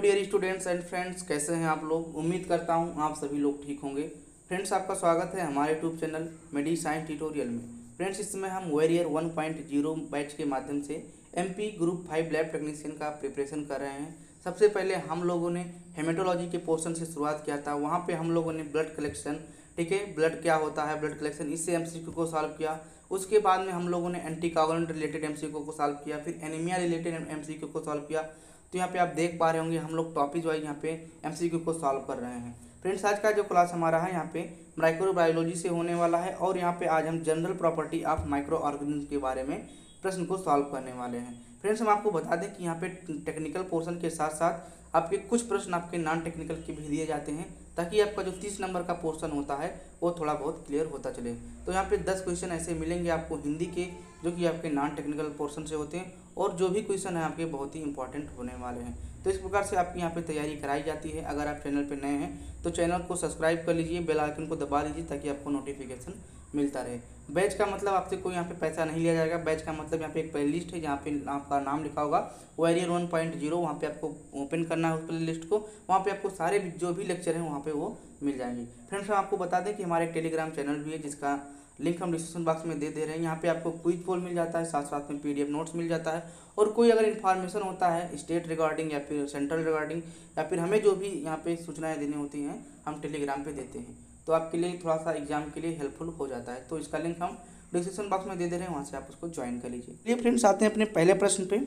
Dear students and friends, कैसे हैं आप लोग। उम्मीद करता हूं आप सभी लोग ठीक होंगे। फ्रेंड्स, आपका स्वागत है हमारे यूट्यूब चैनल मेडी साइंस ट्यूटोरियल में। फ्रेंड्स, इसमें हम वॉरियर 1.0 बैच के माध्यम से एमपी ग्रुप 5 लैब टेक्नीशियन का प्रिपरेशन कर रहे हैं। सबसे पहले हम लोगों ने हेमेटोलॉजी के पोर्शन से शुरुआत किया था। वहाँ पे हम लोगों ने ब्लड कलेक्शन, ठीक है, ब्लड क्या होता है, ब्लड कलेक्शन, इससे एमसीक्यू को सॉल्व किया। उसके बाद में हम लोगों ने एंटी कोगुलेंट रिलेटेड एमसीक्यू को सॉल्व किया, फिर एनीमिया रिलेटेड एमसीक्यू को सॉल्व किया। तो यहाँ पे आप देख पा रहे होंगे हम लोग टॉपिक वाइज यहाँ पे एमसीक्यू को सॉल्व कर रहे हैं। फ्रेंड्स, आज का जो क्लास हमारा है यहाँ पे माइक्रोबायोलॉजी से होने वाला है और यहाँ पे आज हम general property of micro organism के बारे में प्रश्न को सॉल्व करने वाले हैं। फ्रेंड्स, हम आपको बता दें कि यहाँ पे टेक्निकल पोर्शन के साथ साथ आपके कुछ प्रश्न आपके नॉन टेक्निकल के भी दिए जाते हैं, ताकि आपका जो 30 नंबर का पोर्शन होता है वो थोड़ा बहुत क्लियर होता चले। तो यहाँ पे 10 क्वेश्चन ऐसे मिलेंगे आपको हिंदी के, जो कि आपके नॉन टेक्निकल पोर्शन से होते हैं, और जो भी क्वेश्चन है आपके बहुत ही इंपॉर्टेंट होने वाले हैं। तो इस प्रकार से आपकी यहाँ पे तैयारी कराई जाती है। अगर आप चैनल पे नए हैं तो चैनल को सब्सक्राइब कर लीजिए, बेल आइकन को दबा लीजिए, ताकि आपको नोटिफिकेशन मिलता रहे। बैच का मतलब आपसे कोई यहाँ पे पैसा नहीं लिया जाएगा। बैच का मतलब यहाँ पे एक प्ले लिस्ट है जहाँ पे आपका नाम लिखा होगा वॉरियर 1.0, वहाँ पे आपको ओपन करना है उस प्ले लिस्ट को। वहाँ पे आपको सारे जो भी लेक्चर हैं वहाँ पे वो मिल जाएंगे। फ्रेंड्स, हम आपको बता दें कि हमारे टेलीग्राम चैनल भी है, जिसका लिंक हम डिस्क्रिप्शन बॉक्स में दे रहे हैं। यहाँ पे आपको क्विज पोल मिल जाता है, साथ साथ में पीडीएफ नोट्स मिल जाता है, और कोई अगर इन्फॉर्मेशन होता है स्टेट रिगार्डिंग या फिर सेंट्रल रिगार्डिंग, या फिर हमें जो भी यहाँ पे सूचनाएं देनी होती हैं हम टेलीग्राम पे देते हैं, तो आपके लिए थोड़ा सा एग्जाम के लिए हेल्पफुल हो जाता है। तो इसका लिंक हम डिस्क्रिप्शन बॉक्स में दे रहे हैं, वहाँ से आप उसको ज्वाइन कर लीजिए। चलिए फ्रेंड्स, आते हैं अपने पहले प्रश्न पे।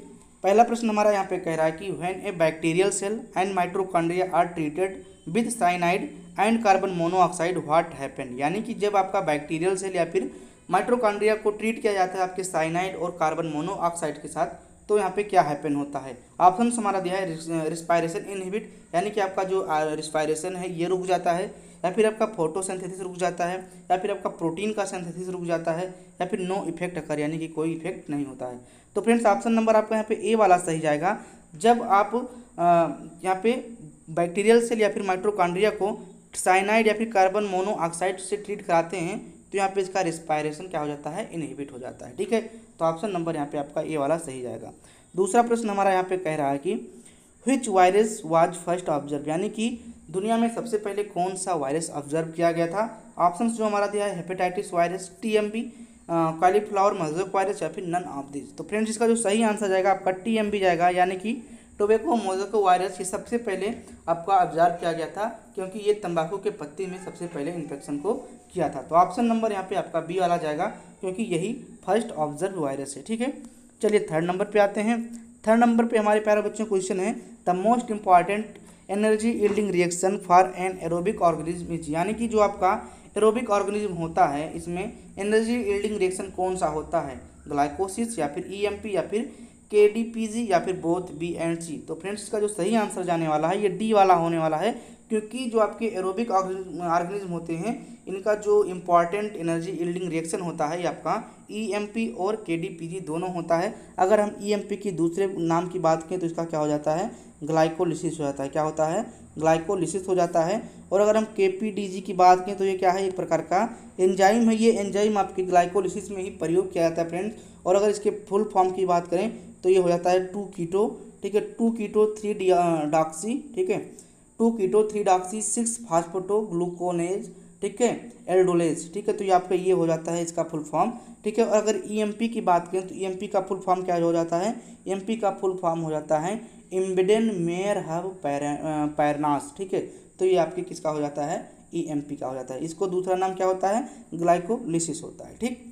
पहला प्रश्न हमारा यहाँ पे कह रहा है कि when a bacterial cell and mitochondria are treated with cyanide and carbon monoxide what happen. यानी कि जब आपका बैक्टीरियल सेल या फिर माइटोकॉन्ड्रिया को ट्रीट किया जाता है आपके साइनाइड और कार्बन मोनोऑक्साइड के साथ, तो यहाँ पे क्या हैपन होता है। ऑप्शन हमारा दिया है रिस्पायरेशन इनहिबिट, यानी कि आपका जो रिस्पायरेशन है ये रुक जाता है, या फिर आपका फोटोसिंथेसिस रुक जाता है, या फिर आपका प्रोटीन का सिंथेसिस रुक जाता है, या फिर नो इफेक्ट अकर, यानी कि कोई इफेक्ट नहीं होता है। तो फ्रेंड्स, ऑप्शन नंबर आपका यहाँ पे ए वाला सही जाएगा। जब आप यहाँ पे बैक्टीरियल सेल या फिर माइटोकॉन्ड्रिया को साइनाइड या फिर कार्बन मोनोऑक्साइड से ट्रीट कराते हैं, तो यहाँ पे इसका रिस्पायरेशन क्या हो जाता है, इनहिबिट हो जाता है। ठीक है, तो ऑप्शन नंबर यहाँ पे आपका ए वाला सही जाएगा। दूसरा प्रश्न हमारा यहाँ पे कह रहा है कि which virus was first observe, यानी कि दुनिया में सबसे पहले कौन सा वायरस ऑब्जर्व किया गया था। ऑप्शंस जो हमारा दिया है hepatitis virus, TMV, cauliflower mosaic virus, या फिर नन ऑफ दिस। तो फ्रेंड्स, इसका जो सही आंसर जाएगा आपका टीएमबी जाएगा, यानी कि टोबैको मोज़ेक वायरस। ये सबसे पहले आपका ऑब्जर्व किया गया था, क्योंकि ये तंबाकू के पत्ती में सबसे पहले इन्फेक्शन को किया था। तो ऑप्शन नंबर यहाँ पे आपका बी वाला जाएगा, क्योंकि यही फर्स्ट ऑब्जर्व वायरस है। ठीक है, चलिए थर्ड नंबर पे आते हैं। थर्ड नंबर पे हमारे प्यारे बच्चों क्वेश्चन है the most important energy yielding reaction for an aerobic organism is, यानी कि जो आपका एरोबिक ऑर्गेनिज्म होता है इसमें एनर्जी यील्डिंग रिएक्शन कौन सा होता है, ग्लाइकोसिस या फिर ईएमपी या फिर केडीपीजी या फिर बोथ बी एंड सी। तो फ्रेंड्स, इसका जो सही आंसर जाने वाला है ये डी वाला होने वाला है, क्योंकि जो आपके एरोबिक ऑर्गेनिज्म होते हैं इनका जो इम्पॉर्टेंट एनर्जी यील्डिंग रिएक्शन होता है ये आपका ईएमपी और केडीपीजी दोनों होता है। अगर हम ईएमपी की दूसरे नाम की बात करें तो इसका क्या हो जाता है, ग्लाइकोलिसिस हो जाता है। क्या होता है, ग्लाइकोलिसिस हो जाता है। और अगर हम केपीडीजी की बात करें तो ये क्या है, एक प्रकार का एंजाइम है। ये एंजाइम आपके ग्लाइकोलिसिस में ही प्रयोग किया जाता है फ्रेंड्स। और अगर इसके फुल फॉर्म की बात करें तो ये हो जाता है 2 कीटो, ठीक है, 2 कीटो 3 डॉक्सी, ठीक है, 2 कीटो 3 डॉक्सी 6 फास्फोटो ग्लूकोनेज, ठीक है, एल्डोलेज। ठीक है, तो ये आपका ये हो जाता है इसका फुल फॉर्म। ठीक है, और अगर ईएमपी की बात करें तो ईएमपी का फुल फॉर्म क्या हो जाता है, ईएमपी का फुल फॉर्म हो जाता है इम्बिडेन मेयर हब पैरनास। ठीक है, तो ये आपके किसका हो जाता है, ईएमपी का हो जाता है। इसको दूसरा नाम क्या होता है, ग्लाइकोलिसिस होता है। ठीक,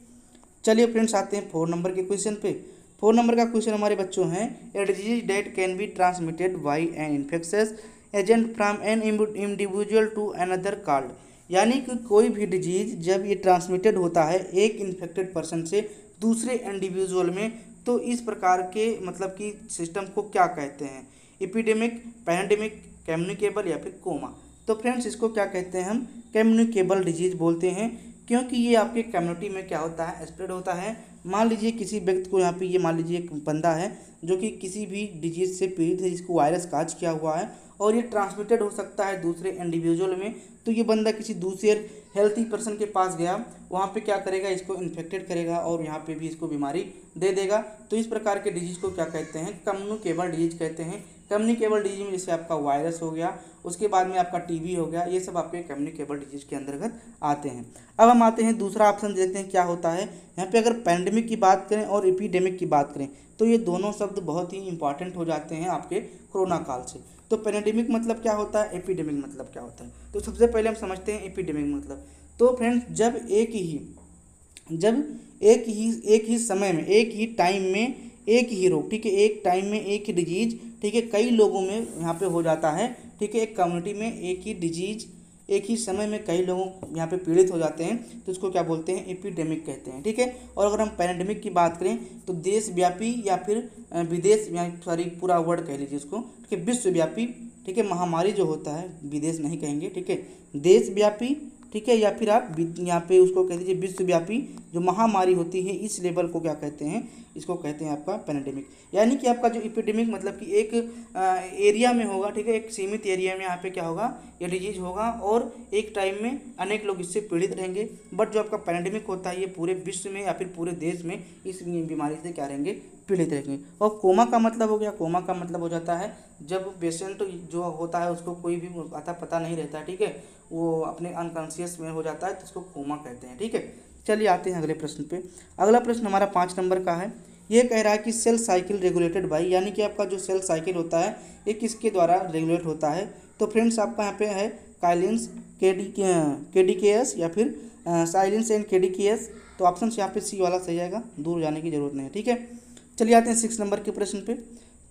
चलिए फ्रेंड्स, आते हैं 4 नंबर के क्वेश्चन पे। 4 नंबर का क्वेश्चन हमारे बच्चों हैं a disease that can be transmitted by an infectious agent from an individual to another called, यानी कि कोई भी डिजीज जब ये ट्रांसमिटेड होता है एक इन्फेक्टेड पर्सन से दूसरे इंडिविजुअल में, तो इस प्रकार के मतलब कि सिस्टम को क्या कहते हैं, एपिडेमिक, पैंडेमिक, कम्युनिकेबल या फिर कोमा। तो फ्रेंड्स, इसको क्या कहते हैं, हम कम्युनिकेबल डिजीज बोलते हैं, क्योंकि ये आपके कम्युनिटी में क्या होता है, स्प्रेड होता है। मान लीजिए किसी व्यक्ति को यहाँ पे ये मान लीजिए एक बंदा है जो कि किसी भी डिजीज से पीड़ित है, जिसको वायरस काज किया हुआ है, और ये ट्रांसमिटेड हो सकता है दूसरे इंडिविजुअल में। तो ये बंदा किसी दूसरे हेल्थी पर्सन के पास गया, वहाँ पे क्या करेगा, इसको इन्फेक्टेड करेगा और यहाँ पे भी इसको बीमारी दे देगा। तो इस प्रकार के डिजीज को क्या कहते हैं, कम्युनिकेबल डिजीज कहते हैं। कम्युनिकेबल डिजीज में जैसे आपका वायरस हो गया, उसके बाद में आपका टीबी हो गया, ये सब आपके कम्युनिकेबल डिजीज के अंतर्गत आते हैं। अब हम आते हैं दूसरा ऑप्शन, देखते हैं क्या होता है यहाँ पे। अगर पैंडेमिक की बात करें और एपिडेमिक की बात करें तो ये दोनों शब्द बहुत ही इंपॉर्टेंट हो जाते हैं आपके कोरोना काल से। तो पैंडेमिक मतलब क्या होता है, एपिडेमिक मतलब क्या होता है। तो सबसे पहले हम समझते हैं एपिडेमिक मतलब। तो फ्रेंड्स, जब एक ही समय में, एक ही टाइम में एक ही रोग, ठीक है, एक टाइम में एक ही डिजीज, ठीक है, कई लोगों में यहाँ पे हो जाता है, ठीक है, एक कम्युनिटी में एक ही डिजीज एक ही समय में कई लोगों यहाँ पे पीड़ित हो जाते हैं, तो इसको क्या बोलते हैं, एपिडेमिक कहते हैं, ठीक है। और अगर हम पैंडेमिक की बात करें तो देशव्यापी या फिर विदेश, सॉरी पूरा वर्ड कह लीजिए इसको, ठीक है, विश्वव्यापी, ठीक है, महामारी जो होता है, विदेश नहीं कहेंगे, ठीक है, देशव्यापी, ठीक है, या फिर आप यहाँ पे उसको कह दीजिए विश्वव्यापी जो महामारी होती है, इस लेवल को क्या कहते हैं, इसको कहते हैं आपका पैंडेमिक। यानी कि आपका जो एपिडेमिक मतलब कि एक एरिया में होगा, ठीक है, एक सीमित एरिया में यहाँ पे क्या होगा, ये डिजीज होगा और एक टाइम में अनेक लोग इससे पीड़ित रहेंगे। बट जो आपका पैंडेमिक होता है ये पूरे विश्व में या फिर पूरे देश में इस बीमारी से क्या रहेंगे, पीड़ित रहेंगे। और कोमा का मतलब हो गया, कोमा का मतलब हो जाता है जब पेशेंट जो होता है उसको कोई भी अता पता नहीं रहता है, ठीक है, वो अपने अनकॉन्शियस में हो जाता है, तो उसको कोमा कहते हैं, ठीक है। चलिए आते हैं अगले प्रश्न पे। अगला प्रश्न हमारा 5 नंबर का है। ये कह रहा है कि सेल साइकिल रेगुलेटेड बाय, यानी कि आपका जो सेल साइकिल होता है ये किसके द्वारा रेगुलेट होता है। तो फ्रेंड्स आपका यहाँ पे है काइलिन्स, केडीकेएस या फिर साइलिन्स एंड केडीकेएस। तो ऑप्शन यहाँ पे सी वाला सही आएगा, दूर जाने की जरूरत नहीं है, ठीक है। चलिए आते हैं 6 नंबर के प्रश्न पे।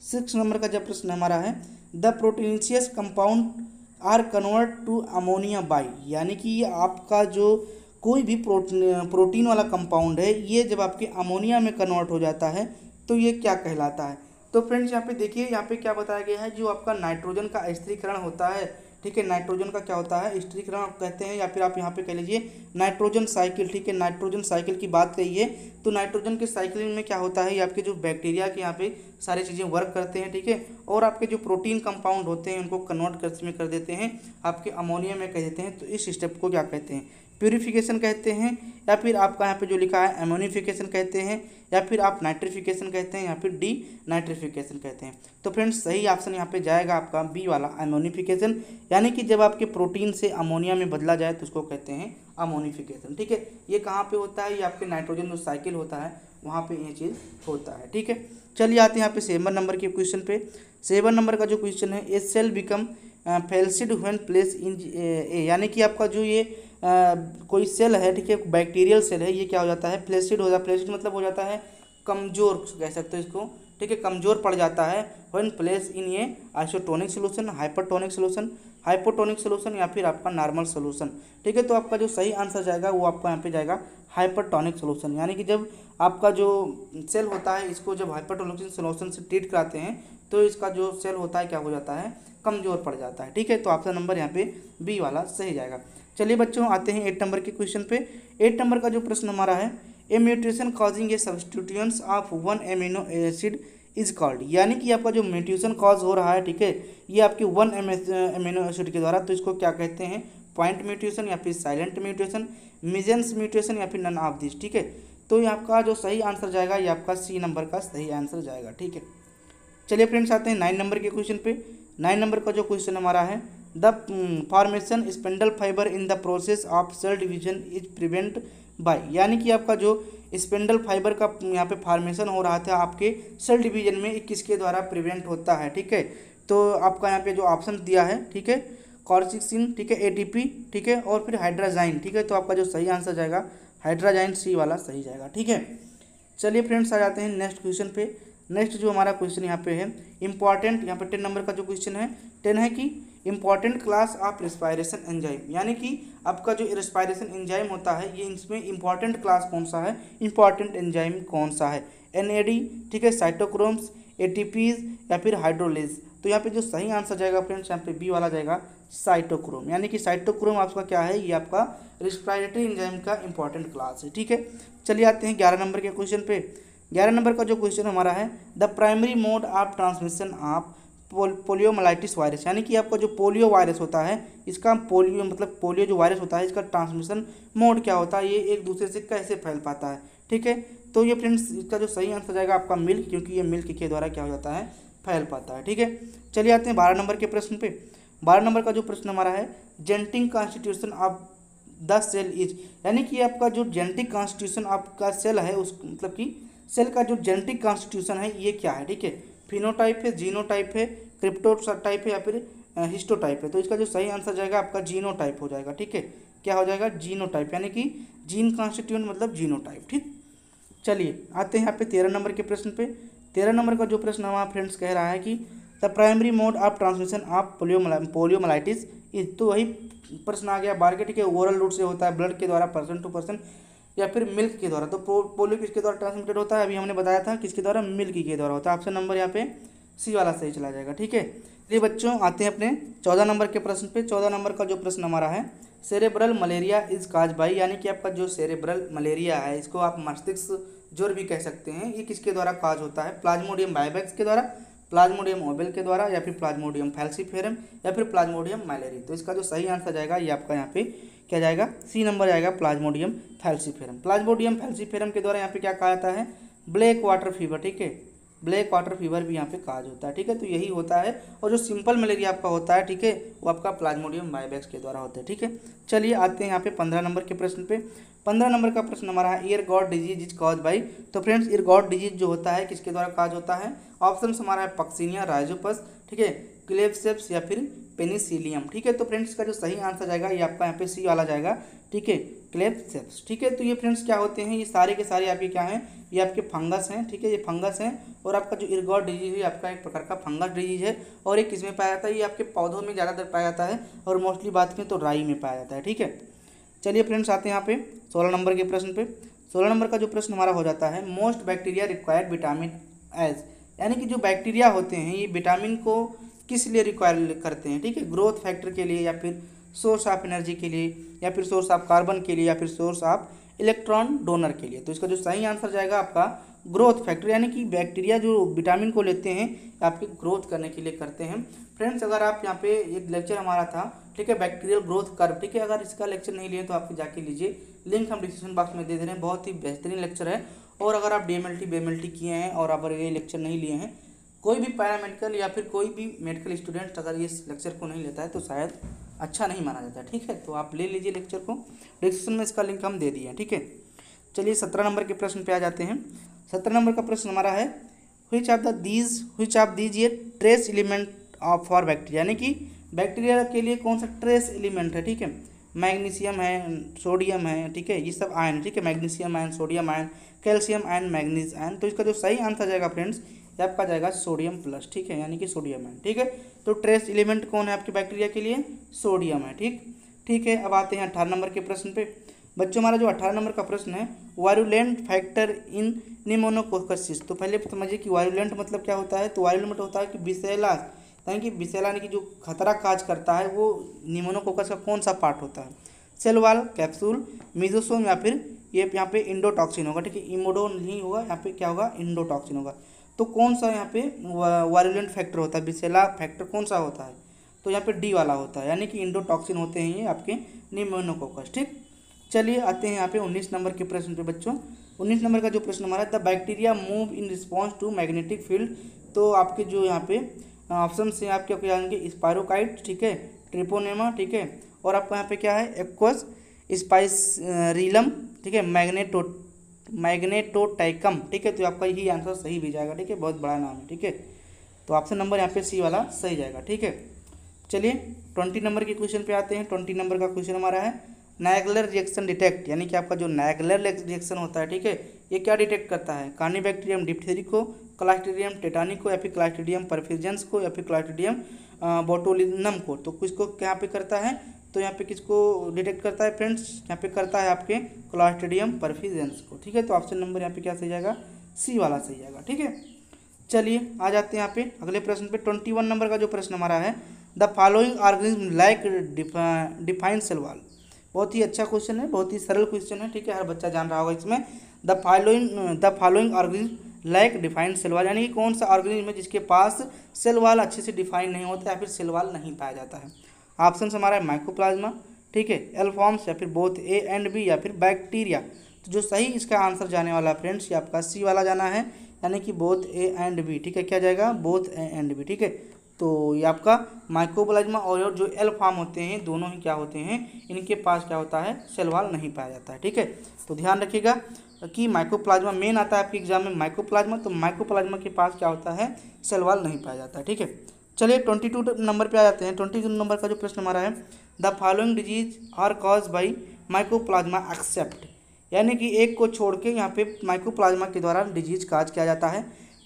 6 नंबर का जब प्रश्न हमारा है, the proteinaceous compound are convert to ammonia by, यानी कि ये आपका जो कोई भी प्रोटीन वाला कंपाउंड है ये जब आपके अमोनिया में कन्वर्ट हो जाता है तो ये क्या कहलाता है। तो फ्रेंड्स यहाँ पे देखिए, यहाँ पे क्या बताया गया है, जो आपका नाइट्रोजन का स्थिरीकरण होता है, ठीक है, नाइट्रोजन का क्या होता है, स्थिरीकरण आप कहते हैं, या फिर आप यहाँ पे कह लीजिए नाइट्रोजन साइकिल, ठीक है, नाइट्रोजन साइकिल की बात करिए तो नाइट्रोजन के साइकिलिंग में क्या होता है, ये आपके जो बैक्टीरिया के यहाँ पे सारी चीज़ें वर्क करते हैं, ठीक है, और आपके जो प्रोटीन कंपाउंड होते हैं उनको कन्वर्ट कर देते हैं आपके अमोनिया में कह देते हैं। तो इस स्टेप को क्या कहते हैं, प्यूरिफिकेशन कहते हैं, या फिर आपका यहाँ पे जो लिखा है एमोनिफिकेशन कहते हैं, या फिर आप नाइट्रिफिकेशन कहते हैं, या फिर डी नाइट्रिफिकेशन कहते हैं। तो फ्रेंड्स सही ऑप्शन यहाँ पे जाएगा आपका बी वाला एमोनिफिकेशन, यानी कि जब आपके प्रोटीन से अमोनिया में बदला जाए तो उसको कहते हैं अमोनिफिकेशन, ठीक है। ये कहाँ पे होता है, ये आपके नाइट्रोजन जो साइकिल होता है वहाँ पे ये चीज़ होता है, ठीक है। चलिए आते हैं यहाँ पे 7 नंबर के क्वेश्चन पे। 7 नंबर का जो क्वेश्चन है, a cell become flaccid when place in, यानी कि आपका जो ये कोई सेल है, ठीक है, बैक्टीरियल सेल है, ये क्या हो जाता है, फ्लेसिड हो जाता है। फ्लेसिड मतलब हो जाता है कमज़ोर, कह सकते हो इसको, ठीक है, कमज़ोर पड़ जाता है व्हेन प्लेस इन ये isotonic solution, hypertonic solution, hypotonic solution या फिर आपका नॉर्मल सोल्यूशन, ठीक है। तो आपका जो सही आंसर जाएगा वो आपका यहाँ पे जाएगा हाइपरटोनिक सोल्यूशन, यानी कि जब आपका जो सेल होता है इसको जब हाइपरटोनिक सोल्यूशन से ट्रीट कराते हैं तो इसका जो सेल होता है क्या हो जाता है, कमज़ोर पड़ जाता है, ठीक है। तो ऑप्शन नंबर यहाँ पे बी वाला सही जाएगा। चलिए बच्चों आते हैं 8 नंबर के क्वेश्चन पे। 8 नंबर का जो प्रश्न हमारा है, a mutation causing a substituents of 1 amino acid is called, यानी कि आपका जो म्यूटेशन कॉज हो रहा है, ठीक है, ये आपके 1 एमिनो एसिड के द्वारा, तो इसको क्या कहते हैं, पॉइंट म्यूटेशन या फिर साइलेंट म्यूटेशन, मिजेंस म्यूटेशन या फिर नन ऑफ दिस, ठीक है। तो ये आपका जो सही आंसर जाएगा ये आपका सी नंबर का सही आंसर जाएगा, ठीक है। चलिए फ्रेंड्स आते हैं 9 नंबर के क्वेश्चन पे। 9 नंबर का जो क्वेश्चन हमारा है, the formation spindle fibre in the process of cell division is prevent by, यानी कि आपका जो स्पेंडल फाइबर का यहाँ पे फॉर्मेशन हो रहा था आपके सेल डिवीजन में, किसके द्वारा प्रिवेंट होता है, ठीक है। तो आपका यहाँ पे जो ऑप्शन दिया है, ठीक है, कॉर्सिक्सिन, ठीक है, एटीपी, ठीक है, और फिर हाइड्राजाइन, ठीक है। तो आपका जो सही आंसर जाएगा हाइड्राजाइन, सी वाला सही जाएगा, ठीक है। चलिए फ्रेंड्स आ जाते हैं नेक्स्ट क्वेश्चन पे। नेक्स्ट जो हमारा क्वेश्चन यहाँ पे है इंपॉर्टेंट, यहाँ पे 10 नंबर का जो क्वेश्चन है 10 है कि important class of respiration enzyme, यानी कि आपका जो रेस्पायरेशन एंजाइम होता है ये इसमें इंपॉर्टेंट क्लास कौन सा है, इंपॉर्टेंट एंजाइम कौन सा है, एनएडी, ठीक है, साइटोक्रोम्स, एटीपीज या फिर हाइड्रोलेज। तो यहाँ पे जो सही आंसर जाएगा फ्रेंड्स यहाँ पे बी वाला जाएगा साइटोक्रोम, यानी कि साइटोक्रोम आपका क्या है, ये आपका रेस्पिरेटरी एंजाइम का इंपॉर्टेंट क्लास है, ठीक है। चलिए आते हैं 11 नंबर के क्वेश्चन पे। 11 नंबर का जो क्वेश्चन हमारा है, the primary mode of transmission of poliomyelitis virus, यानी कि आपका जो पोलियो वायरस होता है इसका पोलियो मतलब पोलियो जो वायरस होता है इसका ट्रांसमिशन मोड क्या होता है, ये एक दूसरे से कैसे फैल पाता है। ठीक है, तो ये फ्रेंड्स इसका जो सही आंसर जाएगा आपका मिल्क, क्योंकि ये मिल्क के द्वारा क्या हो जाता है, फैल पाता है। ठीक है, चलिए आते हैं 12 नंबर के प्रश्न पे। 12 नंबर का जो प्रश्न हमारा है, genetic constitution of the cell is, यानी कि आपका जो जेनेटिक कॉन्स्टिट्यूशन आपका सेल है उस मतलब कि सेल का जो जेनेटिक कॉन्स्टिट्यूशन है ये क्या है। ठीक है, फिनोटाइप है, जीनोटाइप है, क्रिप्टोटाइप है या फिर हिस्टोटाइप है। तो इसका जो सही आंसर जाएगा आपका जीनोटाइप हो जाएगा। ठीक है, क्या हो जाएगा, जीनोटाइप, यानी कि जीन कॉन्स्टिट्यूएंट मतलब जीनोटाइप। ठीक, चलिए आते हैं यहाँ पे 13 नंबर के प्रश्न पे। 13 नंबर का जो प्रश्न हमारा फ्रेंड्स कह रहा है कि the primary mode of transmission of poliomyelitis is, तो वही प्रश्न आ गया बार के। ठीक है, ओरल रूट से होता है, ब्लड के द्वारा पर्सन टू पर्सन या फिर मिल्क के द्वारा। तो पोलियो किसके द्वारा ट्रांसमिटेड होता है, अभी हमने बताया था किसके द्वारा, मिल्क के द्वारा होता है। ऑप्शन नंबर यहाँ पे सी वाला सही चला जाएगा। ठीक है, ये बच्चों आते हैं अपने 14 नंबर के प्रश्न पे। 14 नंबर का जो प्रश्न हमारा है, cerebral malaria is cause by, यानी कि आपका जो सेरेब्रल मलेरिया है इसको आप मस्तिष्क ज्वर भी कह सकते हैं, ये किसके द्वारा काज होता है, प्लाज्मोडियम वाइवेक्स के द्वारा, प्लाज्मोडियम ओबेल के द्वारा या फिर प्लाज्मोडियम फैल्सीफेरम या फिर प्लाज्मोडियम माइलेरी। तो इसका जो सही आंसर जाएगा ये आपका यहाँ पे क्या जाएगा, सी नंबर जाएगा, प्लाज्मोडियम फैल्सीफेरम। प्लाज्मोडियम फैल्सीफेरम के द्वारा यहाँ पे क्या कहा जाता है, ब्लैक वाटर फीवर। ठीक है, ब्लैक वाटर फीवर भी यहाँ पे काज होता है। ठीक है, तो यही होता है। और जो सिंपल मलेरिया आपका होता है, ठीक है, वो आपका प्लाज्मोडियम वाइवेक्स के द्वारा होता है। ठीक है, चलिए आते हैं यहाँ पे 15 नंबर के प्रश्न पे। 15 नंबर का प्रश्न हमारा है, year God disease is cause by. तो फ्रेंड्स ईयर गॉड डिजीज जो होता है किसके द्वारा काज होता है, ऑप्शन हमारा है पक्सीनिया, राइजोपस, ठीक है, क्लेबसेप्स या फिर पेनिसिलियम। ठीक है, तो फ्रेंड्स का जो सही आंसर जाएगा ये आपका यहाँ पे सी वाला जाएगा। ठीक है, क्लेबसेप्स। ठीक है, तो ये फ्रेंड्स क्या होते हैं, ये सारे के सारे आपके क्या हैं, ये आपके फंगस हैं। ठीक है, ये फंगस हैं। और आपका जो इरगॉड डिजीज है आपका एक प्रकार का फंगस डिजीज है। और ये किसमें पाया जाता है, ये आपके पौधों में ज़्यादातर पाया जाता है और मोस्टली बात करें तो राई में पाया जाता है। ठीक है, चलिए फ्रेंड्स आते हैं यहाँ पे 16 नंबर के प्रश्न पे। 16 नंबर का जो प्रश्न हमारा हो जाता है, most bacteria required vitamin as, यानी कि जो बैक्टीरिया होते हैं ये विटामिन को किस लिए रिक्वायर करते हैं। ठीक है, ग्रोथ फैक्टर के लिए या फिर सोर्स ऑफ एनर्जी के लिए या फिर सोर्स ऑफ कार्बन के लिए या फिर सोर्स ऑफ इलेक्ट्रॉन डोनर के लिए। तो इसका जो सही आंसर जाएगा आपका ग्रोथ फैक्टर, यानी कि बैक्टीरिया जो विटामिन को लेते हैं आपके ग्रोथ करने के लिए करते हैं। फ्रेंड्स अगर आप यहाँ पे एक लेक्चर हमारा था, ठीक है, बैक्टीरियल ग्रोथ कर्व, ठीक है, अगर इसका लेक्चर नहीं लिए तो आप जाके लीजिए, लिंक हम डिस्क्रिप्शन बॉक्स में दे दे रहे हैं। बहुत ही बेहतरीन लेक्चर है। और अगर आप DMLT BMLT किए हैं और अगर ये लेक्चर नहीं लिए हैं, कोई भी पैरामेडिकल या फिर कोई भी मेडिकल स्टूडेंट अगर इस लेक्चर को नहीं लेता है तो शायद अच्छा नहीं माना जाता है। ठीक है, तो आप ले लीजिए लेक्चर को, डिस्क्रिप्शन में इसका लिंक हम दे दिए हैं। ठीक है, चलिए 17 नंबर के प्रश्न पे आ जाते हैं। 17 नंबर का प्रश्न हमारा है, which ऑफ दीज ये trace element of for bacteria, यानी कि बैक्टीरिया के लिए कौन सा ट्रेस एलिमेंट है। ठीक है, मैग्नीशियम है, सोडियम है, ठीक है, ये सब आयन। ठीक है, magnesium ion, sodium ion, calcium ion, manganese ion. तो इसका जो सही आंसर जाएगा फ्रेंड्स ये आपका जाएगा सोडियम प्लस। ठीक है, यानी कि सोडियम आयन। ठीक है, तो ट्रेस एलिमेंट कौन है आपके बैक्टीरिया के लिए, सोडियम है। ठीक है, अब आते हैं 18 नंबर के प्रश्न पे। बच्चों हमारा जो 18 नंबर का प्रश्न है, वायरुलेंट फैक्टर इन निमोनोकोकसिस। तो पहले समझिए कि वायरुलेंट मतलब क्या होता है। तो वायरुलेंट होता है कि विषैला, यानी कि विषैला यानी कि जो खतरा काज करता है वो निमोनोकोकस का कौन सा पार्ट होता है, सेल वाल, कैप्सूल, मिजोसोम या फिर ये यहाँ पे इंडोटॉक्सिन होगा। ठीक है, इमोडो नहीं होगा, यहाँ पे क्या होगा, इंडोटॉक्सिन होगा। तो कौन सा यहाँ पे वायरुलेंट फैक्टर होता है, विषैला फैक्टर कौन सा होता है, तो यहाँ पे डी वाला होता है, यानी कि इंडोटॉक्सिन होते हैं ये आपके निमोनोकोकस। ठीक, चलिए आते हैं यहाँ पे 19 नंबर के प्रश्न पे बच्चों। 19 नंबर का जो प्रश्न हमारा, the bacteria move in response to magnetic field. तो आपके जो यहाँ पे ऑप्शन से आपके क्या जाएंगे, स्पायरोकाइट, ठीक है, ट्रिपोनेमा, ठीक है, और आपका यहाँ पे क्या है, एक्वस स्पाइसरीलम, ठीक है, मैग्नेटोटाइकम। ठीक है, तो आपका यही आंसर सही भी जाएगा। ठीक है, बहुत बड़ा नाम है। ठीक है, तो ऑप्शन नंबर यहाँ पे सी वाला सही जाएगा। ठीक है, चलिए 20 नंबर के क्वेश्चन पे आते हैं। 20 नंबर का क्वेश्चन हमारा है, नाइग्लर रिएक्शन डिटेक्ट, यानी कि आपका जो नाइग्लर रिएक्शन होता है, ठीक है, ये क्या डिटेक्ट करता है, कार्निबैक्टीरियम डिप्थेरी को, क्लास्ट्रीडियम टेटानी को या फिर क्लास्ट्रीडियम परफिजन्स को या फिर क्लास्ट्रीडियम बोटुलिनम को। तो किसको क्या पे करता है, तो यहाँ पे किसको डिटेक्ट करता है फ्रेंड्स, यहाँ पे करता है आपके क्लास्ट्रीडियम परफिजन्स को। ठीक है, तो ऑप्शन नंबर यहाँ पे क्या सही जाएगा, सी वाला सही जाएगा। ठीक है, चलिए आ जाते हैं यहाँ पे अगले प्रश्न पे। 21 नंबर का जो प्रश्न हमारा है, the following organism lack define cell wall. बहुत ही अच्छा क्वेश्चन है, बहुत ही सरल क्वेश्चन है। ठीक है, हर बच्चा जान रहा होगा इसमें। The following organism lack defined cell wall, यानी कि कौन सा ऑर्गेनिज्म है जिसके पास सेल वॉल अच्छे से डिफाइन नहीं होता या फिर सेल वॉल नहीं पाया जाता है। ऑप्शन हमारा है माइकोप्लाज्मा, ठीक है, एल फॉर्म्स या फिर बोथ ए एंड बी या फिर बैक्टीरिया। तो जो सही इसका आंसर जाने वाला है फ्रेंड्स ये आपका सी वाला जाना है, यानी कि बोथ ए एंड बी, ठीक है, क्या जाएगा बोथ ए एंड बी, ठीक है। तो ये आपका माइकोप्लाज्मा और जो एल फॉर्म होते हैं दोनों ही क्या होते हैं, इनके पास क्या होता है सेल वॉल नहीं पाया जाता है, ठीक है। तो ध्यान रखिएगा कि माइकोप्लाज्मा मेन आता है आपके एग्जाम में माइकोप्लाज्मा, तो माइकोप्लाज्मा के पास क्या होता है सेल वॉल नहीं पाया जाता है, ठीक है। चलिए 22 नंबर पे आ जाते हैं। 22 नंबर का जो प्रश्न हमारा है, the following disease are cause by mycoplasma except, यानी कि एक को छोड़ के यहाँ पे माइकोप्लाज्मा के द्वारा डिजीज काज किया जाता है।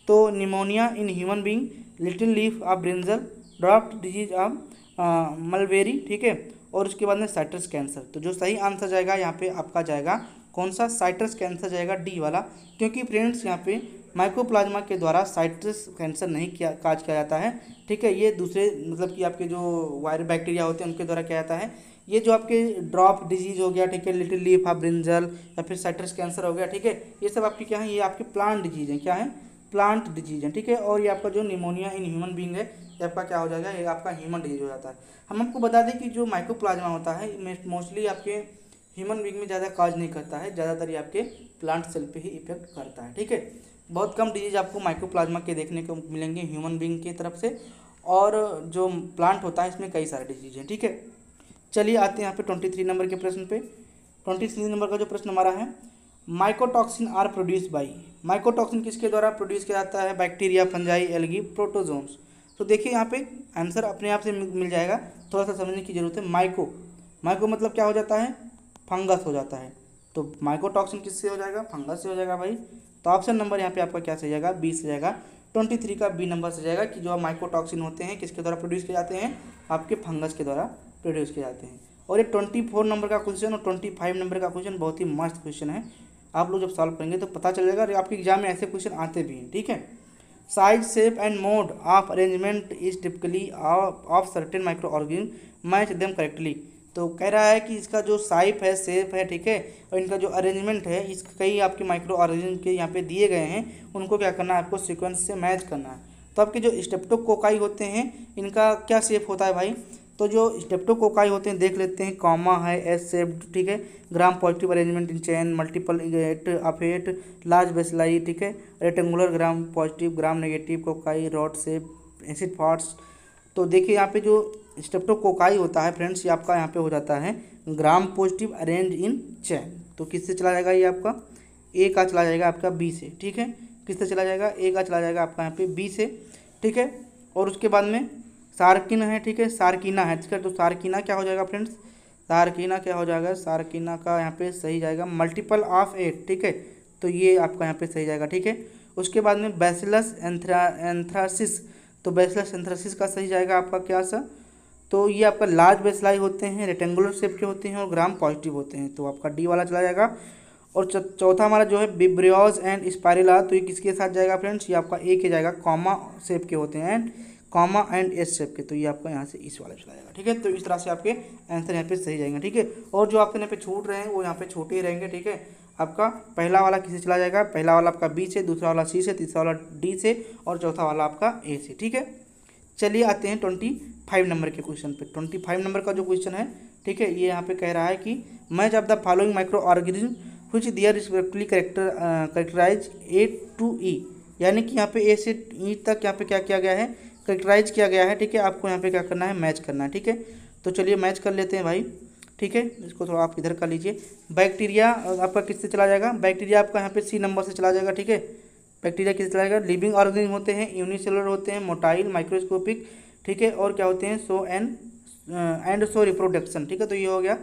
तो pneumonia in human being, little leaf of brinjal, draft disease of mulberry, ठीक है, और उसके बाद में साइट्रस कैंसर। तो जो सही आंसर जाएगा यहाँ पे आपका जाएगा कौन सा, साइट्रस कैंसर जाएगा डी वाला, क्योंकि फ्रेंड्स यहाँ पे माइकोप्लाज्मा के द्वारा साइट्रस कैंसर नहीं काज किया जाता है, ठीक है। ये दूसरे मतलब कि आपके जो वायरल बैक्टीरिया होते हैं उनके द्वारा किया जाता है। ये जो आपके ड्रॉप डिजीज हो गया, ठीक है, लिटिल लीफ ऑफ ब्रिंजल या फिर साइट्रस कैंसर हो गया, ठीक है, ये सब आपकी क्या है, ये आपके प्लांट डिजीज हैं, क्या है प्लांट डिजीज है, ठीक है। और ये आपका जो निमोनिया इन ह्यूमन बींग है ये आपका क्या हो जाएगा, ये आपका ह्यूमन डिजीज हो जाता है। हम आपको बता दें कि जो माइकोप्लाज्मा होता है मोस्टली आपके ह्यूमन बींग में ज़्यादा काज नहीं करता है, ज़्यादातर ये आपके प्लांट सेल पे ही इफेक्ट करता है, ठीक है। बहुत कम डिजीज आपको माइकोप्लाज्मा के देखने को मिलेंगे ह्यूमन बींग की तरफ से, और जो प्लांट होता है इसमें कई सारे डिजीज हैं, ठीक है। चलिए आते हैं यहाँ पे 23 नंबर के प्रश्न पे। 23 नंबर का जो प्रश्न हमारा है, mycotoxin are produce by, mycotoxin किसके द्वारा प्रोड्यूस किया जाता है, बैक्टीरिया, फंजाई, एल्गी, प्रोटोजोन्स। तो देखिए यहाँ पे आंसर अपने आप से मिल जाएगा, थोड़ा सा समझने की जरूरत है। माइको मतलब क्या हो जाता है, फंगस हो जाता है। तो माइकोटॉक्सिन किससे हो जाएगा, फंगस से हो जाएगा भाई। तो ऑप्शन नंबर यहाँ पे आपका क्या से जाएगा, बी से जाएगा। 23 का बी नंबर से जाएगा कि जो माइकोटॉक्सिन होते हैं किसके द्वारा प्रोड्यूस किए जाते हैं, आपके फंगस के द्वारा प्रोड्यूस किए जाते हैं। और ये 24 नंबर का क्वेश्चन और 25 नंबर का क्वेश्चन बहुत ही मस्त क्वेश्चन है। आप लोग जब सॉल्व करेंगे तो पता चल जाएगा, आपके एग्जाम में ऐसे क्वेश्चन आते भी हैं, ठीक है। Size, shape and mode of arrangement is typically of certain micro organism match them correctly. तो कह रहा है कि इसका जो साइप है, शेप है, ठीक है, और इनका जो अरेंजमेंट है, इस कई आपके माइक्रो ऑर्गेनिज्म के यहाँ पे दिए गए हैं, उनको क्या करना है, आपको सीक्वेंस से मैच करना है। तो आपके जो स्टेप्टोकोकाई होते हैं इनका क्या शेप होता है भाई, तो जो स्टेप्टोकोकाई होते हैं देख लेते हैं, कॉमा है, एस शेप, ठीक है, gram positive arrangement in chain, multiple of 8, large bacilli, ठीक है, rectangular gram positive, gram negative cocci, rod shape, acid फॉट्स। तो देखिए यहाँ पे जो स्टेप्टोकोकाई होता है फ्रेंड्स ये आपका यहाँ पे हो जाता है gram positive arrange in chain. तो किससे चला जाएगा, ये आपका ए का चला जाएगा आपका बी से, ठीक है, किससे चला जाएगा, ए का चला जाएगा आपका यहाँ पे बी से, ठीक है। और उसके बाद में सार्किन है, ठीक है, सार्किना है, ठीक है। तो सार्किना क्या हो जाएगा फ्रेंड्स, सार्किना क्या हो जाएगा, सार्किना का यहाँ पे सही जाएगा मल्टीपल ऑफ 8, ठीक है। तो ये आपका यहाँ पे सही जाएगा, ठीक है। उसके बाद में बैसिलस एंथ्रासिस, तो बैसिलस एंथ्रासिस का सही जाएगा आपका क्या सा, तो ये आपका लार्ज बेसलाई होते हैं, रेक्टेंगुलर शेप के होते हैं और ग्राम पॉजिटिव होते हैं, तो आपका डी वाला चला जाएगा। और चौथा हमारा जो है विब्रियोज एंड स्पाइरुला, तो ये किसके साथ जाएगा फ्रेंड्स, ये आपका ए के जाएगा, कॉमा शेप के होते हैं, कॉमा एंड एस शेप के, तो ये आपका यहाँ से इस वाला चला जाएगा, ठीक है। तो इस तरह से आपके आंसर यहाँ पे सही जाएंगे, ठीक है। और जो आपके यहाँ पे छूट रहे हैं वो यहाँ पे छोटे ही रहेंगे, ठीक है। आपका पहला वाला किसे चला जाएगा, पहला वाला आपका बी से, दूसरा वाला सी से, तीसरा वाला डी से और चौथा वाला आपका ए से, ठीक है। चलिए आते हैं 25 नंबर के क्वेश्चन पे। 25 नंबर का जो क्वेश्चन है, ठीक है, ये यहाँ पे कह रहा है कि match of the following micro organism which there respectively characterise A to E, यानी कि यहाँ पे ए से ई तक यहाँ पे क्या किया गया है, करेक्टराइज किया गया है, ठीक है। आपको यहाँ पे क्या करना है, मैच करना है, ठीक है। तो चलिए मैच कर लेते हैं भाई, ठीक है। इसको थोड़ा आप इधर कर लीजिए। बैक्टीरिया आपका किससे चला जाएगा, बैक्टीरिया आपका यहाँ पे सी नंबर से चला जाएगा, ठीक है। बैक्टीरिया किससे चला जाएगा, लिविंग ऑर्गेनिज्म होते हैं, यूनिसेलुलर होते हैं, मोटाइल, माइक्रोस्कोपिक, ठीक है, और क्या होते हैं, सो एंड सो रिप्रोडक्शन, ठीक है। तो ये हो गया।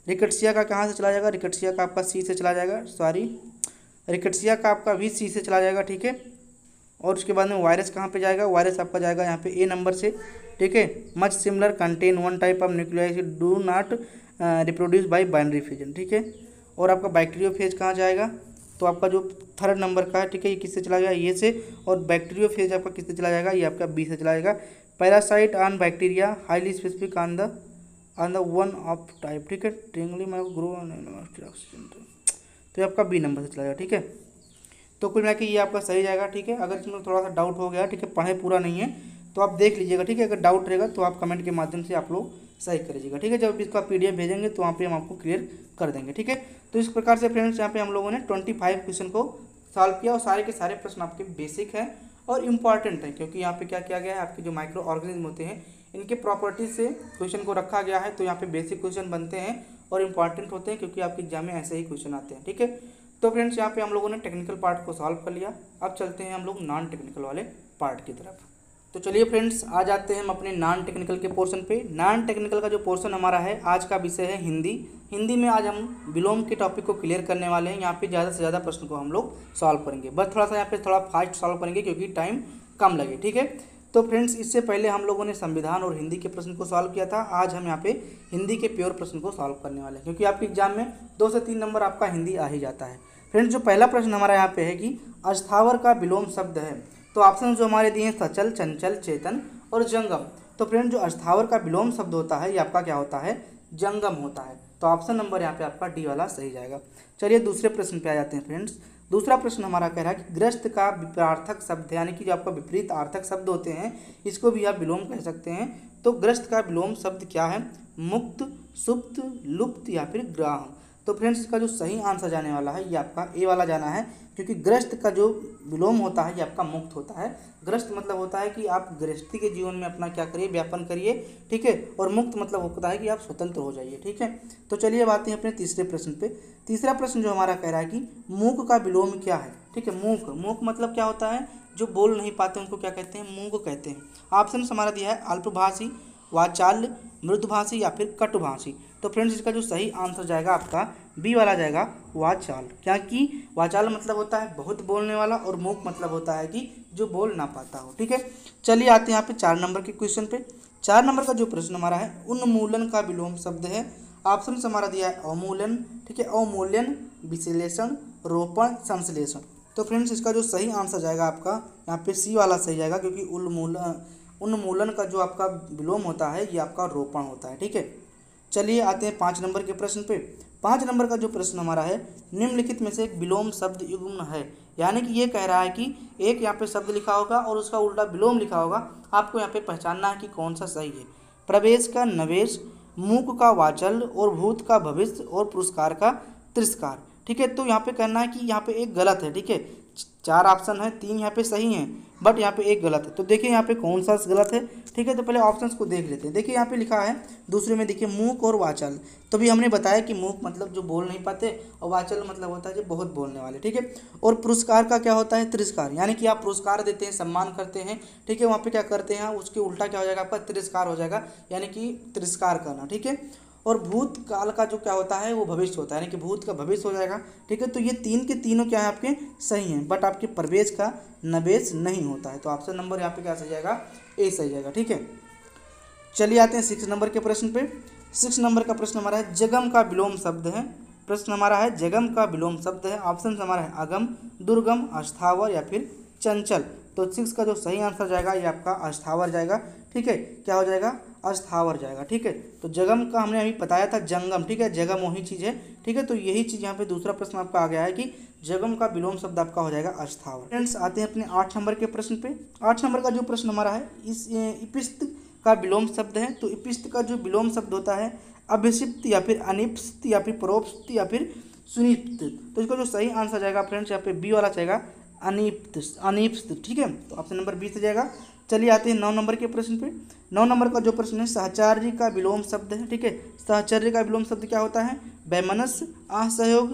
रिकेट्सिया का कहाँ से चला जाएगा, रिकेट्सिया का आपका सी से चला जाएगा, सॉरी, रिकेट्सिया का आपका भी सी से चला जाएगा, ठीक है। और उसके बाद में वायरस कहाँ पे जाएगा, वायरस आपका जाएगा यहाँ पे ए नंबर से, ठीक है। Much similar contain one type of nuclei do not reproduce by binary fusion, ठीक है। और आपका बैक्टीरियोफेज कहाँ जाएगा, तो आपका जो 3rd नंबर का है, ठीक है, ये किससे चला गया, ये से। और बैक्टीरियोफेज आपका किससे चला जाएगा, ये आपका बी से चला जाएगा। Parasite on bacteria highly specific on the one of type, ठीक है, ट्रिंगली ग्रो ऑक्सीजन, तो ये आपका बी नंबर से चला जाएगा, ठीक है। तो कुल मिला के ये आपका सही जाएगा। ठीक है, अगर इसमें थोड़ा सा डाउट हो गया, ठीक है, पढ़े पूरा नहीं है तो आप देख लीजिएगा। ठीक है, अगर डाउट रहेगा तो आप कमेंट के माध्यम से आप लोग सही कर लीजिएगा। ठीक है, जब इसका PDF भेजेंगे तो वहाँ पे हम आपको क्लियर कर देंगे। ठीक है, तो इस प्रकार से फ्रेंड्स यहाँ पे हम लोगों ने 25 क्वेश्चन को सॉल्व किया और सारे के सारे प्रश्न आपके बेसिक हैं और इम्पॉर्टेंट हैं, क्योंकि यहाँ पे क्या किया गया है, आपके जो माइक्रो ऑर्गेनिज्म होते हैं इनके प्रॉपर्टीज से क्वेश्चन को रखा गया है। तो यहाँ पे बेसिक क्वेश्चन बनते हैं और इम्पॉर्टेंट होते हैं, क्योंकि आपके एग्जाम में ऐसे ही क्वेश्चन आते हैं। ठीक है, तो फ्रेंड्स यहाँ पे हम लोगों ने टेक्निकल पार्ट को सॉल्व कर लिया। अब चलते हैं हम लोग नॉन टेक्निकल वाले पार्ट की तरफ। तो चलिए फ्रेंड्स, आ जाते हैं हम अपने नॉन टेक्निकल के पोर्शन पे। नॉन टेक्निकल का जो पोर्शन हमारा है, आज का विषय है हिंदी। हिंदी में आज हम विलोम के टॉपिक को क्लियर करने वाले हैं। यहाँ पे ज़्यादा से ज़्यादा प्रश्न को हम लोग सॉल्व करेंगे, बस थोड़ा सा यहाँ पे थोड़ा फास्ट सॉल्व करेंगे क्योंकि टाइम कम लगे। ठीक है, तो फ्रेंड्स इससे पहले हम लोगों ने संविधान और हिंदी के प्रश्न को सॉल्व किया था। आज हम यहाँ पे हिंदी के प्योर प्रश्न को सॉल्व करने वाले हैं, क्योंकि आपके एग्जाम में 2 से 3 नंबर आपका हिंदी आ ही जाता है। फ्रेंड्स, जो पहला प्रश्न हमारा यहाँ पे है कि अस्थावर का विलोम शब्द है। तो ऑप्शन जो हमारे दिए हैं सचल, चंचल, चेतन और जंगम। तो फ्रेंड, जो अस्थावर का विलोम शब्द होता है ये आपका क्या होता है, जंगम होता है। तो ऑप्शन नंबर यहाँ पे आपका डी वाला सही जाएगा। चलिए दूसरे प्रश्न पे आ जाते हैं फ्रेंड्स। दूसरा प्रश्न हमारा कह रहा है कि ग्रस्त का विपरीतार्थक शब्द, यानी कि जो आपका विपरीत अर्थक शब्द होते हैं इसको भी आप विलोम कह सकते हैं। तो ग्रस्त का विलोम शब्द क्या है, मुक्त, सुप्त, लुप्त या फिर ग्राह। तो फ्रेंड्स, इसका जो सही आंसर जाने वाला है ये आपका ए वाला जाना है, क्योंकि ग्रस्त का जो विलोम होता है ये आपका मुक्त होता है। ग्रस्त मतलब होता है कि आप गृहस्थी के जीवन में अपना क्या करिए, व्यापन करिए। ठीक है, और मुक्त मतलब होता है कि आप स्वतंत्र हो जाइए। ठीक है, तो चलिए अब आते हैं अपने तीसरे प्रश्न पे। तीसरा प्रश्न जो हमारा कह रहा है कि मूक का विलोम क्या है। ठीक है, मूक, मूक मतलब क्या होता है, जो बोल नहीं पाते उनको क्या कहते हैं, मूक कहते हैं। ऑप्शन हमारा दिया है अल्पभाषी, वाचाल्य, मृदुभाषी या फिर कटुभाषी। तो फ्रेंड्स, इसका जो सही आंसर जाएगा आपका बी वाला जाएगा, वाचाल। क्या कि वाचाल मतलब होता है बहुत बोलने वाला और मूक मतलब होता है कि जो बोल ना पाता हो। ठीक है, चलिए आते हैं यहाँ पे 4 नंबर के क्वेश्चन पे। 4 नंबर का जो प्रश्न हमारा है, उन्मूलन का विलोम शब्द है। ऑप्शन हमारा दिया है अवमूलन, ठीक है, अवमूल्यन, विश्लेषण, रोपण, संश्लेषण। तो फ्रेंड्स, इसका जो सही आंसर जाएगा आपका यहाँ पे सी वाला सही जाएगा, क्योंकि उन्मूलन का जो आपका विलोम होता है ये आपका रोपण होता है। ठीक है, चलिए आते हैं 5 नंबर के प्रश्न पे। 5 नंबर का जो प्रश्न हमारा है, निम्नलिखित में से एक विलोम शब्द युग्म है। यानी कि ये कह रहा है कि एक यहाँ पे शब्द लिखा होगा और उसका उल्टा विलोम लिखा होगा, आपको यहाँ पे पहचानना है कि कौन सा सही है। प्रवेश का नवेश, मूक का वाचल और भूत का भविष्य और पुरस्कार का तिरस्कार। ठीक है, तो यहाँ पे कहना है कि यहाँ पे एक गलत है। ठीक है, 4 ऑप्शन है, 3 यहाँ पे सही हैं, बट यहाँ पे एक गलत है। तो देखिए यहाँ पे कौन सा गलत है। ठीक है, तो पहले ऑप्शंस को देख लेते हैं। देखिए यहाँ पे लिखा है दूसरे में, देखिए मूक और वाचल। तो भी हमने बताया कि मूक मतलब जो बोल नहीं पाते और वाचल मतलब होता है जो बहुत बोलने वाले। ठीक है, और पुरस्कार का क्या होता है, तिरस्कार, यानी कि आप पुरस्कार देते हैं, सम्मान करते हैं। ठीक है, वहाँ पे क्या करते हैं, उसके उल्टा क्या हो जाएगा आपका, तिरस्कार हो जाएगा, यानी कि तिरस्कार करना। ठीक है, और भूत काल का जो क्या होता है वो भविष्य होता है, यानी कि भूत का भविष्य हो जाएगा। ठीक है, तो ये 3 के तीनों क्या है आपके सही हैं, बट आपके प्रवेश का नवेश नहीं होता है। तो ऑप्शन नंबर यहाँ पे क्या सही जाएगा, ए सही जाएगा। ठीक है, चलिए आते हैं 6 नंबर के प्रश्न पे। 6 नंबर का प्रश्न हमारा है, जगम का विलोम शब्द है। प्रश्न हमारा है, जगम का विलोम शब्द है। ऑप्शन हमारा है अगम, दुर्गम, अस्थावर या फिर चंचल। तो 6 का जो सही आंसर जाएगा ये आपका अस्थावर जाएगा। ठीक है, क्या हो जाएगा, अस्थावर जाएगा। ठीक है, तो जगम का हमने अभी बताया था जंगम। ठीक है, जगम वही चीज़ है। ठीक है, तो यही चीज़ यहाँ पे दूसरा प्रश्न आपका आ गया है कि जगम का विलोम शब्द आपका हो जाएगा अस्थावर। फ्रेंड्स, आते हैं अपने 8 नंबर के प्रश्न पे। 8 नंबर का जो प्रश्न हमारा है, इस इपिस्त का विलोम शब्द है। तो इपिस्त का जो विलोम शब्द होता है, अभिषिप्त या फिर अनिप्स्त या फिर परोप्स्त या फिर सुनिप्त। तो इसका जो सही आंसर जाएगा फ्रेंड्स यहाँ पे बी वाला जाएगा, अनिप्स्त। ठीक है, तो ऑप्शन नंबर बी से जाएगा। चलिए आते हैं 9 नंबर के प्रश्न पे। 9 नंबर का जो प्रश्न है, सहचर्य का विलोम शब्द है। ठीक है, सहचर्य का विलोम शब्द क्या होता है, वैमनस्य, असहयोग,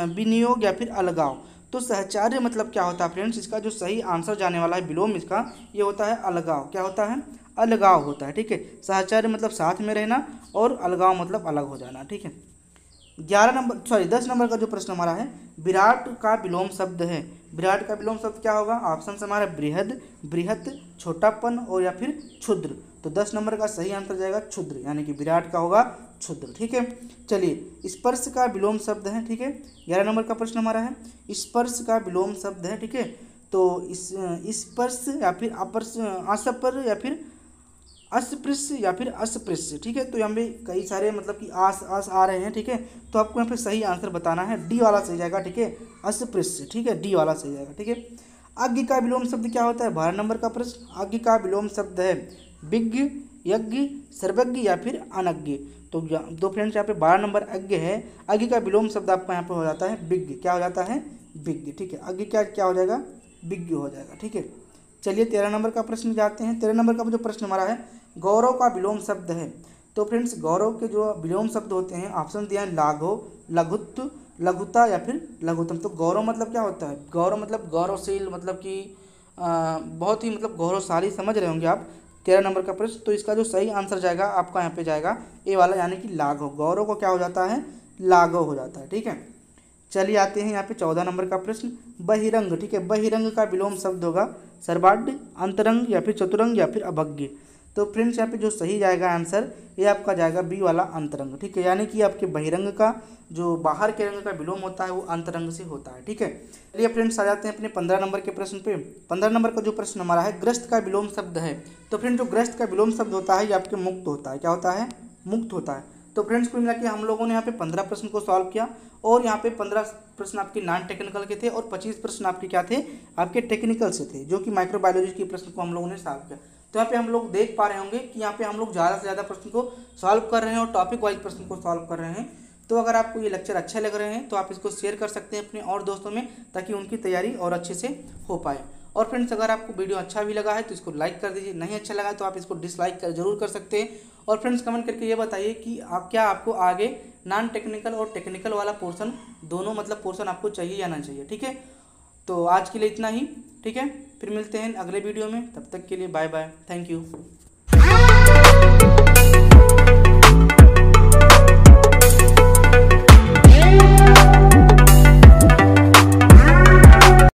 विनियोग या फिर अलगाव। तो सहचर्य मतलब क्या होता है फ्रेंड्स, इसका जो सही आंसर जाने वाला है विलोम इसका ये होता है अलगाव। क्या होता है, अलगाव होता है। ठीक है, सहचर्य मतलब साथ में रहना और अलगाव मतलब अलग हो जाना। ठीक है, 10 नंबर का जो प्रश्न हमारा है, विराट का विलोम शब्द है। विराट का विलोम शब्द क्या होगा, ऑप्शन से हमारा बृहद, बृहत, छोटापन और या फिर क्षुद्र। तो 10 नंबर का सही आंसर जाएगा क्षुद्र, यानी कि विराट का होगा क्षुद्र। ठीक है, चलिए स्पर्श का विलोम शब्द है। ठीक है, 11 नंबर का प्रश्न हमारा है, स्पर्श का विलोम शब्द है। ठीक है, तो स्पर्श या फिर अस्पर या फिर अस्पृश्य या फिर अस्पृश्य, ठीक है। तो यहाँ पे कई सारे मतलब कि आस आस आ रहे हैं, ठीक है। तो आपको यहाँ पे सही आंसर बताना है, डी वाला सही जाएगा, ठीक है, अस्पृश्य, ठीक है, डी वाला सही जाएगा, ठीक है। अज्ञ का विलोम शब्द क्या होता है, 12 नंबर का प्रश्न। अज्ञ का विलोम शब्द है विज्ञ, यज्ञ, सर्वज्ञ या फिर अनज्ञ। तो फ्रेंड्स यहाँ पे 12 नंबर अज्ञ है। अज्ञ का विलोम शब्द आपका यहाँ पे हो जाता है विज्ञ, क्या हो जाता है, विज्ञ, ठीक है। अज्ञ क्या हो जाएगा, विज्ञ हो जाएगा, ठीक है। चलिए 13 नंबर का प्रश्न जाते हैं। 13 नंबर का जो प्रश्न हमारा है, गौरव का विलोम शब्द है। तो फ्रेंड्स गौरव के जो विलोम शब्द होते हैं, ऑप्शन दिया है लाघव, लघुत्व, लघुता या फिर लघुतम। तो गौरव मतलब क्या होता है, गौरव मतलब गौरवशील, मतलब कि बहुत ही मतलब गौरवशाली, समझ रहे होंगे आप। 13 नंबर का प्रश्न, तो इसका जो सही आंसर जाएगा आपका यहाँ पे जाएगा ए वाला, यानी कि लाघव। गौरव को क्या हो जाता है, लाघव हो जाता है, ठीक है। चलिए आते हैं यहाँ पे 14 नंबर का प्रश्न, बहिरंग, ठीक है। बहिरंग का विलोम शब्द होगा सर्वाढ्य, अंतरंग या फिर चतुरंग या फिर अभज्ञ। तो फ्रेंड्स यहाँ पे जो सही जाएगा आंसर, ये आपका जाएगा बी वाला, अंतरंग, ठीक है। यानी कि आपके बहिरंग का जो बाहर के रंग का विलोम होता है वो अंतरंग से होता है, ठीक है। चलिए फ्रेंड्स आ जाते हैं अपने 15 नंबर के प्रश्न पे। 15 नंबर का जो प्रश्न हमारा है, ग्रस्त का विलोम शब्द है। तो फ्रेंड्स जो ग्रस्त का विलोम शब्द होता है ये आपके मुक्त होता है, क्या होता है, मुक्त होता है। तो फ्रेंड्स कुल मिला के हम लोगों ने यहाँ पे 15 प्रश्न को सॉल्व किया, और यहाँ पे 15 प्रश्न आपके नॉन टेक्निकल के थे और 25 प्रश्न आपके क्या थे, आपके टेक्निकल से थे, जो कि माइक्रोबायोलॉजी के प्रश्न को हम लोगों ने सॉल्व किया। तो यहाँ पे हम लोग देख पा रहे होंगे कि यहाँ पे हम लोग ज़्यादा से ज़्यादा प्रश्न को सॉल्व कर रहे हैं और टॉपिक वाइज प्रश्न को सॉल्व कर रहे हैं। तो अगर आपको ये लेक्चर अच्छे लग रहे हैं तो आप इसको शेयर कर सकते हैं अपने और दोस्तों में, ताकि उनकी तैयारी और अच्छे से हो पाए। और फ्रेंड्स अगर आपको वीडियो अच्छा भी लगा है तो इसको लाइक कर दीजिए, नहीं अच्छा लगा तो आप इसको डिसलाइक जरूर कर सकते हैं। और फ्रेंड्स कमेंट करके ये बताइए कि क्या आपको आगे नॉन टेक्निकल और टेक्निकल वाला पोर्शन दोनों मतलब पोर्शन आपको चाहिए या ना चाहिए, ठीक है। तो आज के लिए इतना ही, ठीक है। फिर मिलते हैं अगले वीडियो में, तब तक के लिए बाय बाय, थैंक यू।